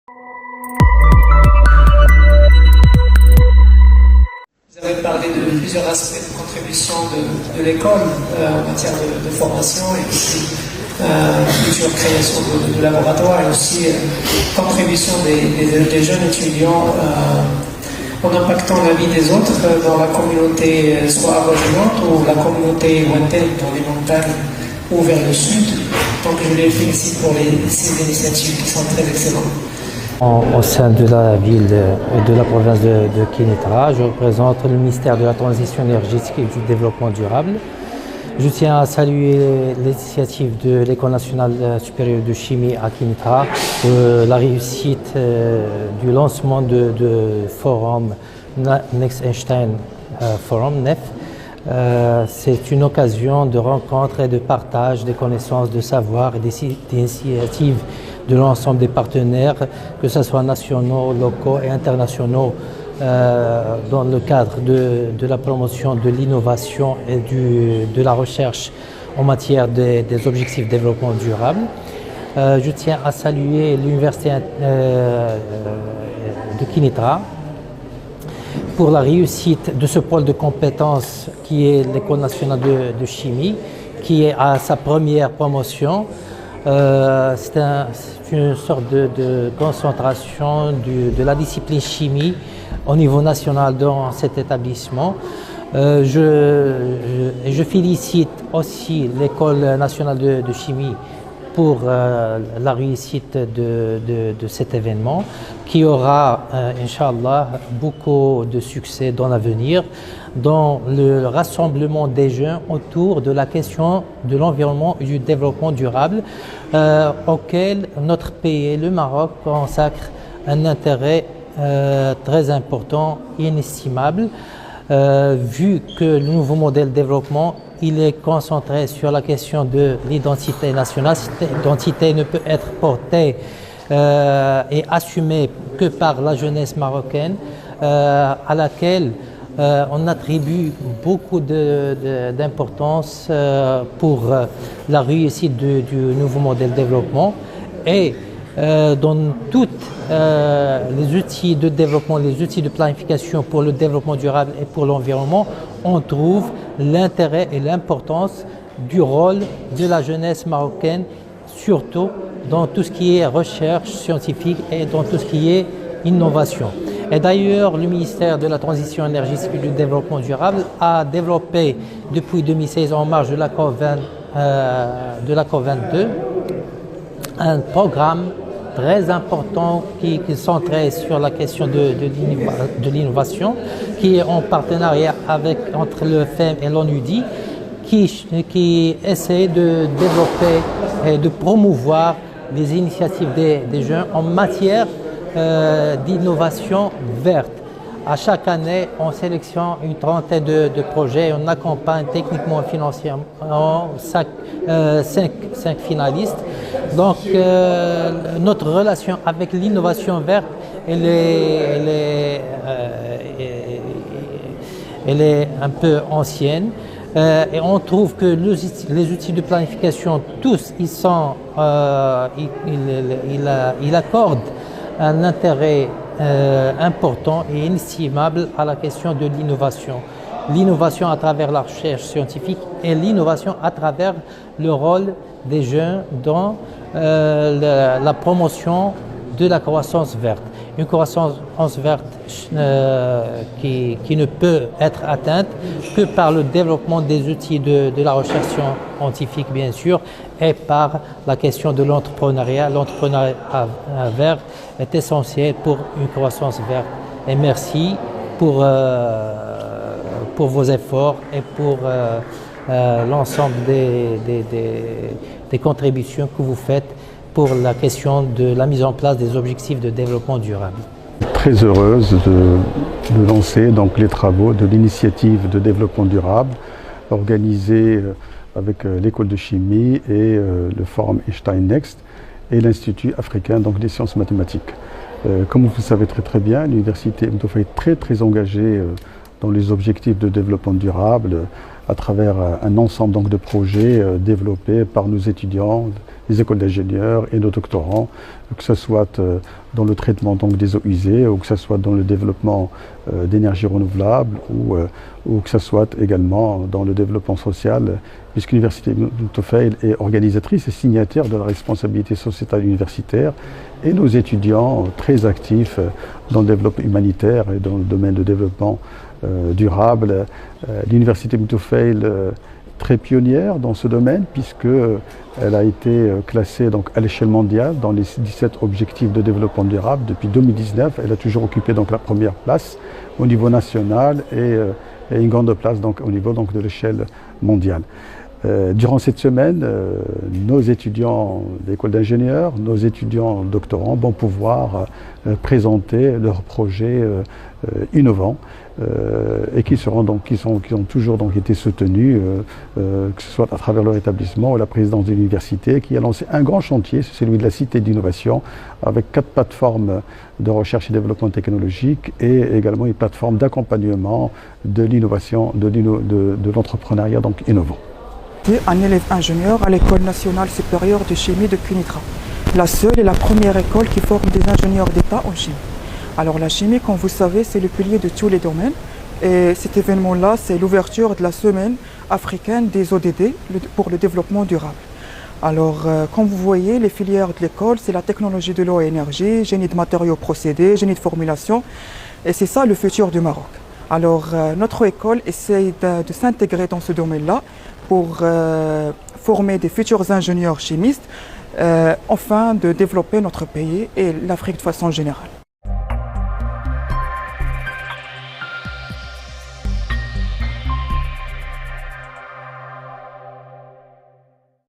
Vous avez parlé de plusieurs aspects de contribution de l'école en matière de formation et aussi future création de laboratoires et aussi contribution des jeunes étudiants en impactant la vie des autres dans la communauté soit avoisinante ou la communauté lointaine dans les montagnes ou vers le sud. Donc je les félicite pour ces initiatives qui sont très excellentes. Au sein de la ville et de la province de Kénitra, je représente le ministère de la Transition énergétique et du développement durable. Je tiens à saluer l'initiative de l'École nationale supérieure de chimie à Kénitra, la réussite du lancement de forum Next Einstein Forum, NEF. C'est une occasion de rencontre et de partage des connaissances, de savoir et d'initiatives de l'ensemble des partenaires, que ce soit nationaux, locaux et internationaux, dans le cadre de la promotion de l'innovation et de la recherche en matière des objectifs de développement durable. Je tiens à saluer l'Université de Kénitra pour la réussite de ce pôle de compétences qui est l'École nationale de chimie, qui est à sa première promotion. C'est une sorte de concentration de la discipline chimie au niveau national dans cet établissement. Je félicite aussi l'École nationale de chimie pour la réussite de cet événement qui aura, Inch'Allah, beaucoup de succès dans l'avenir, dans le rassemblement des jeunes autour de la question de l'environnement et du développement durable auquel notre pays, le Maroc, consacre un intérêt très important, inestimable, vu que le nouveau modèle de développement il est concentré sur la question de l'identité nationale. Cette identité ne peut être portée et assumée que par la jeunesse marocaine, à laquelle on attribue beaucoup d'importance pour la réussite du nouveau modèle de développement. Et dans tous les outils de développement, les outils de planification pour le développement durable et pour l'environnement, on trouve l'intérêt et l'importance du rôle de la jeunesse marocaine, surtout dans tout ce qui est recherche scientifique et dans tout ce qui est innovation. Et d'ailleurs, le ministère de la Transition énergétique et du développement durable a développé depuis 2016, en marge de la COP22, un programme très important qui est centré sur la question de l'innovation, qui est en partenariat entre le FEM et l'ONUDI, qui essaie de développer et de promouvoir les initiatives des jeunes en matière d'innovation verte. À chaque année, on sélectionne une trentaine de projets et on accompagne techniquement et financièrement cinq finalistes. Donc, notre relation avec l'innovation verte, elle est un peu ancienne. Et on trouve que les outils de planification, tous, ils accordent un intérêt important et inestimable à la question de l'innovation. L'innovation à travers la recherche scientifique et l'innovation à travers le rôle des jeunes dans la promotion de la croissance verte. Une croissance verte qui ne peut être atteinte que par le développement des outils de la recherche scientifique, bien sûr, et par la question de l'entrepreneuriat. L'entrepreneuriat vert est essentiel pour une croissance verte. Et merci pour vos efforts et pour l'ensemble des contributions que vous faites pour la question de la mise en place des objectifs de développement durable. Très heureuse de lancer donc les travaux de l'initiative de développement durable organisée avec l'école de chimie et le forum Einstein Next et l'Institut africain donc, des sciences mathématiques. Comme vous le savez très bien, l'université Mtoufa est très engagée dans les objectifs de développement durable à travers un ensemble donc, de projets développés par nos étudiants les écoles d'ingénieurs et nos doctorants, que ce soit dans le traitement donc, des eaux usées ou que ce soit dans le développement d'énergie renouvelable ou que ce soit également dans le développement social, puisque l'Université Ibn Tufayl est organisatrice et signataire de la responsabilité sociétale universitaire et nos étudiants très actifs dans le développement humanitaire et dans le domaine de développement durable. L'Université Ibn Tufayl très pionnière dans ce domaine puisqu'elle a été classée donc, à l'échelle mondiale dans les 17 objectifs de développement durable depuis 2019. Elle a toujours occupé donc, la première place au niveau national et une grande place donc, au niveau donc, de l'échelle mondiale. Durant cette semaine, nos étudiants d'école d'ingénieurs, nos étudiants doctorants vont pouvoir présenter leurs projets innovants et qui ont toujours donc été soutenus, que ce soit à travers leur établissement ou la présidence de l'université, qui a lancé un grand chantier, c'est celui de la Cité d'innovation, avec 4 plateformes de recherche et développement technologique et également une plateforme d'accompagnement de l'innovation, de l'entrepreneuriat donc innovant. Un élève ingénieur à l'École nationale supérieure de chimie de Kunitra, la seule et la première école qui forme des ingénieurs d'État en chimie. Alors la chimie, comme vous savez, c'est le pilier de tous les domaines et cet événement-là, c'est l'ouverture de la semaine africaine des ODD pour le développement durable. Alors, comme vous voyez, les filières de l'école, c'est la technologie de l'eau et énergie, génie de matériaux procédés, génie de formulation, et c'est ça le futur du Maroc. Alors, notre école essaye de s'intégrer dans ce domaine-là pour former des futurs ingénieurs chimistes, afin de développer notre pays et l'Afrique de façon générale.